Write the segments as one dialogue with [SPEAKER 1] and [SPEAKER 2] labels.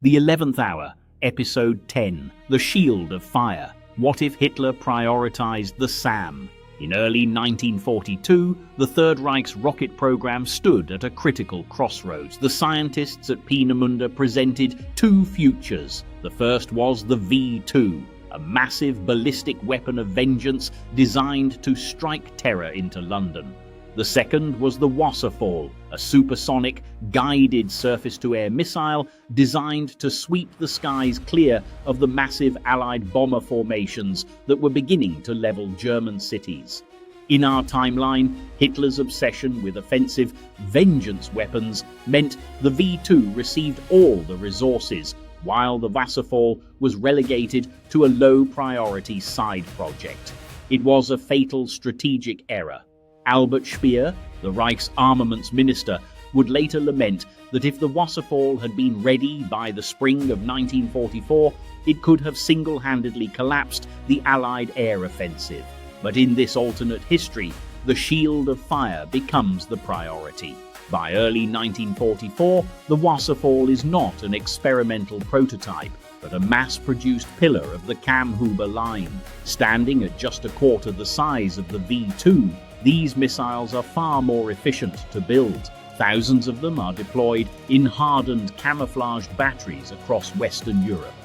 [SPEAKER 1] The 11th Hour, Episode 10, The Shield of Fire. What if Hitler prioritized the SAM? In early 1942, the Third Reich's rocket program stood at a critical crossroads. The scientists at Peenemünde presented two futures. The first was the V2, a massive ballistic weapon of vengeance designed to strike terror into London. The second was the Wasserfall, a supersonic, guided surface-to-air missile designed to sweep the skies clear of the massive Allied bomber formations that were beginning to level German cities. In our timeline, Hitler's obsession with offensive vengeance weapons meant the V2 received all the resources, while the Wasserfall was relegated to a low-priority side project. It was a fatal strategic error. Albert Speer, the Reich's armaments minister, would later lament that if the Wasserfall had been ready by the spring of 1944, it could have single-handedly collapsed the Allied air offensive. But in this alternate history, the Shield of Fire becomes the priority. By early 1944, the Wasserfall is not an experimental prototype, but a mass-produced pillar of the Kammhuber line. Standing at just a quarter the size of the V2, these missiles are far more efficient to build. Thousands of them are deployed in hardened, camouflaged batteries across Western Europe.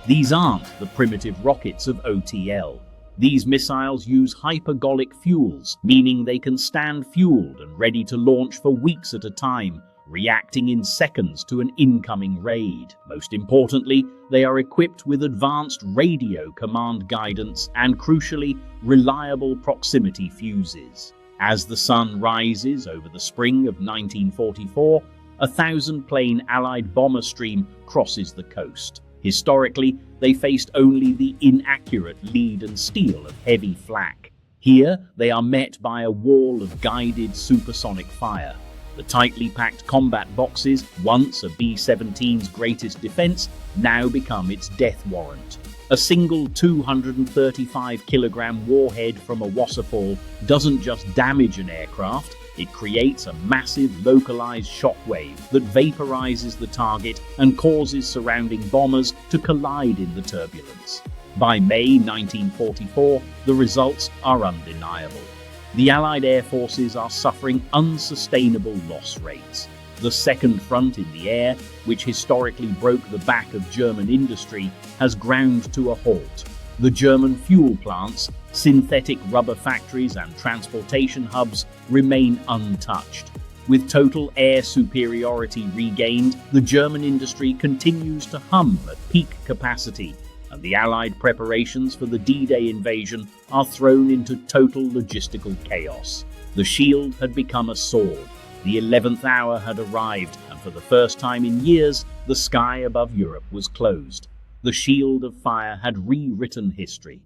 [SPEAKER 1] These aren't the primitive rockets of OTL. These missiles use hypergolic fuels, meaning they can stand fueled and ready to launch for weeks at a time, reacting in seconds to an incoming raid. Most importantly, they are equipped with advanced radio command guidance and, crucially, reliable proximity fuses. As the sun rises over the spring of 1944, a 1,000-plane Allied bomber stream crosses the coast. Historically, they faced only the inaccurate lead and steel of heavy flak. Here, they are met by a wall of guided supersonic fire. The tightly packed combat boxes, once a B-17's greatest defense, now become its death warrant. A single 235-kilogram warhead from a Wasserfall doesn't just damage an aircraft, it creates a massive localized shockwave that vaporizes the target and causes surrounding bombers to collide in the turbulence. By May 1944, the results are undeniable. The Allied air forces are suffering unsustainable loss rates. The second front in the air, which historically broke the back of German industry, has ground to a halt. The German fuel plants, synthetic rubber factories and transportation hubs remain untouched. With total air superiority regained, the German industry continues to hum at peak capacity, and the Allied preparations for the D-Day invasion are thrown into total logistical chaos. The shield had become a sword. The 11th hour had arrived, and for the first time in years, the sky above Europe was closed. The Shield of Fire had rewritten history.